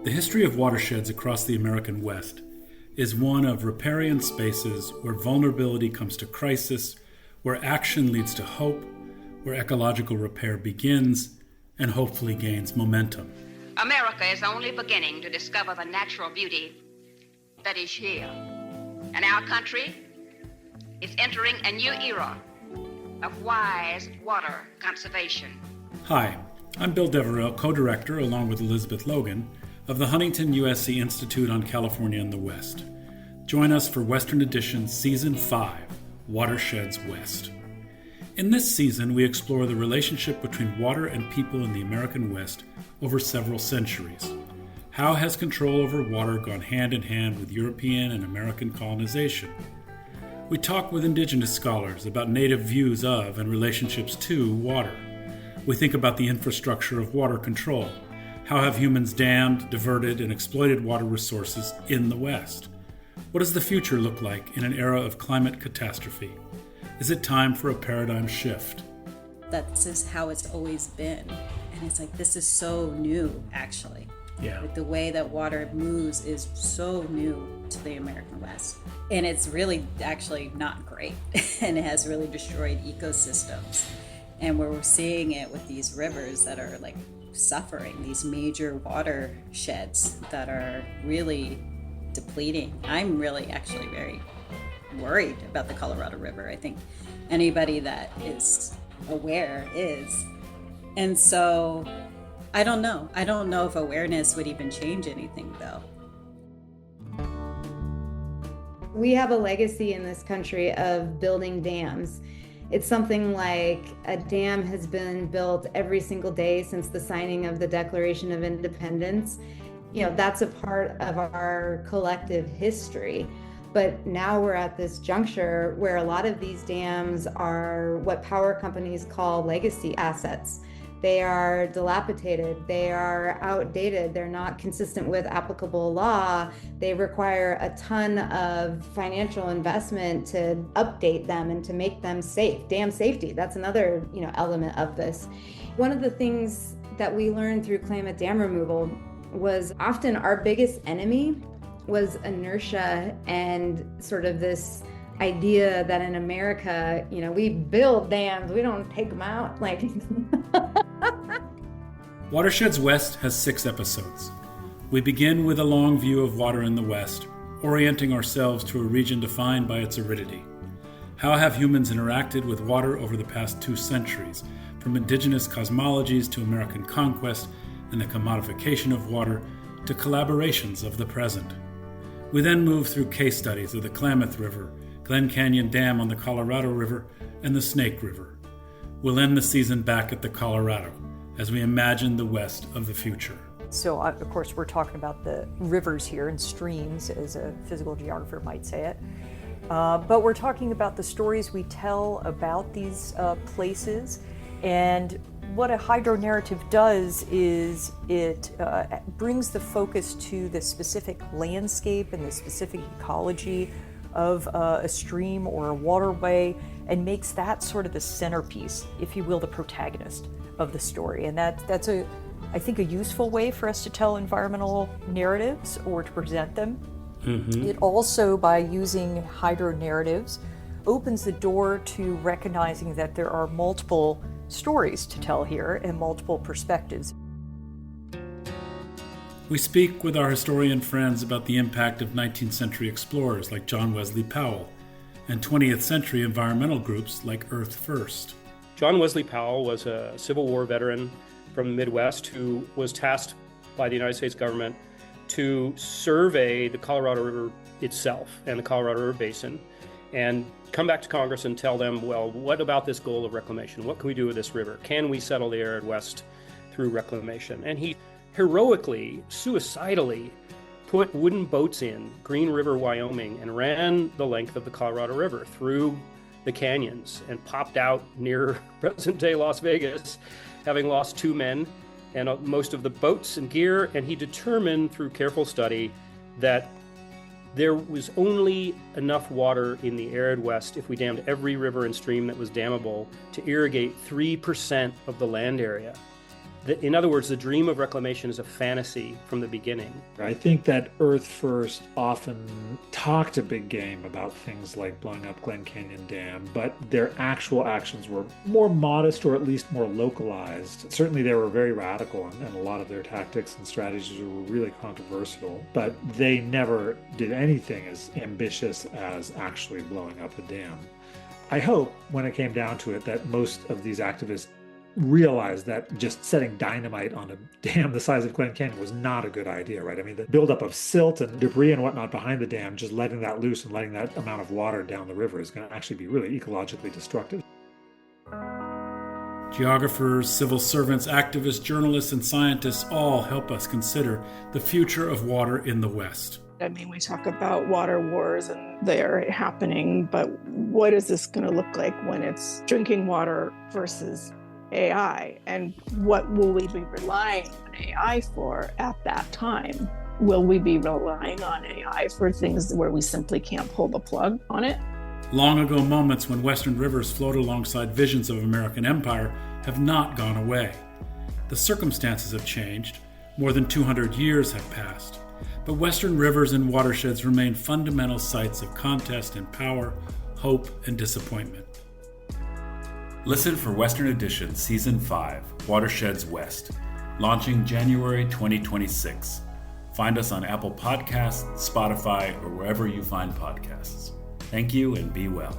The history of watersheds across the American West is one of riparian spaces where vulnerability comes to crisis, where action leads to hope, where ecological repair begins and hopefully gains momentum. America is only beginning to discover the natural beauty that is here. And our country is entering a new era of wise water conservation. Hi, I'm Bill Deverell, co-director, along with Elizabeth Logan, of the Huntington-USC Institute on California and the West. Join us for Western Edition Season 5, Watersheds West. In this season, we explore the relationship between water and people in the American West over several centuries. How has control over water gone hand in hand with European and American colonization? We talk with Indigenous scholars about native views of and relationships to water. We think about the infrastructure of water control. How have humans dammed, diverted, and exploited water resources in the West? What does the future look like in an era of climate catastrophe? Is it time for a paradigm shift? That's just how it's always been. And it's like, this is so new, actually. Yeah. Like the way that water moves is so new to the American West. And it's really actually not great. And it has really destroyed ecosystems. And where we're seeing it with these rivers that are like suffering, these major watersheds that are really depleting. I'm really actually very worried about the Colorado River. I think anybody that is aware is. And so I don't know. I don't know if awareness would even change anything, though. We have a legacy in this country of building dams. It's something like a dam has been built every single day since the signing of the Declaration of Independence. You know, that's a part of our collective history. But now we're at this juncture where a lot of these dams are what power companies call legacy assets. They are dilapidated, they are outdated, they're not consistent with applicable law. They require a ton of financial investment to update them and to make them safe. Dam safety, that's another, element of this. One of the things that we learned through Klamath Dam removal was often our biggest enemy was inertia and sort of this idea that in America, we build dams, we don't take them out. Watersheds West has 6 episodes. We begin with a long view of water in the West, orienting ourselves to a region defined by its aridity. How have humans interacted with water over the past 2 centuries, from indigenous cosmologies to American conquest and the commodification of water to collaborations of the present? We then move through case studies of the Klamath River, Glen Canyon Dam on the Colorado River, and the Snake River. We'll end the season back at the Colorado as we imagine the West of the future. So, of course, we're talking about the rivers here and streams, as a physical geographer might say it. But we're talking about the stories we tell about these places. And what a hydronarrative does is it brings the focus to the specific landscape and the specific ecology of a stream or a waterway, and makes that sort of the centerpiece, if you will, the protagonist of the story. And that's I think a useful way for us to tell environmental narratives or to present them. Mm-hmm. It also, by using hydronarratives, opens the door to recognizing that there are multiple stories to tell here and multiple perspectives. We speak with our historian friends about the impact of 19th century explorers like John Wesley Powell and 20th century environmental groups like Earth First. John Wesley Powell was a Civil War veteran from the Midwest who was tasked by the United States government to survey the Colorado River itself and the Colorado River Basin and come back to Congress and tell them, well, what about this goal of reclamation? What can we do with this river? Can we settle the arid West through reclamation? And he heroically, suicidally put wooden boats in Green River, Wyoming, and ran the length of the Colorado River through the canyons and popped out near present-day Las Vegas, having lost 2 men and most of the boats and gear. And he determined through careful study that there was only enough water in the arid West if we dammed every river and stream that was dammable to irrigate 3% of the land area. In other words, the dream of reclamation is a fantasy from the beginning. I think that Earth First often talked a big game about things like blowing up Glen Canyon Dam, but their actual actions were more modest or at least more localized. Certainly they were very radical, and a lot of their tactics and strategies were really controversial, but they never did anything as ambitious as actually blowing up a dam. I hope, when it came down to it, that most of these activists realized that just setting dynamite on a dam the size of Glen Canyon was not a good idea, right? I mean, the buildup of silt and debris and whatnot behind the dam, just letting that loose and letting that amount of water down the river is going to actually be really ecologically destructive. Geographers, civil servants, activists, journalists, and scientists all help us consider the future of water in the West. I mean, we talk about water wars and they're happening, but what is this going to look like when it's drinking water versus AI? And what will we be relying on AI for at that time? Will we be relying on AI for things where we simply can't pull the plug on it? Long ago moments when Western rivers flowed alongside visions of American empire have not gone away. The circumstances have changed. More than 200 years have passed. But Western rivers and watersheds remain fundamental sites of contest and power, hope and disappointment. Listen for Western Edition Season 5, Watersheds West, launching January 2026. Find us on Apple Podcasts, Spotify, or wherever you find podcasts. Thank you and be well.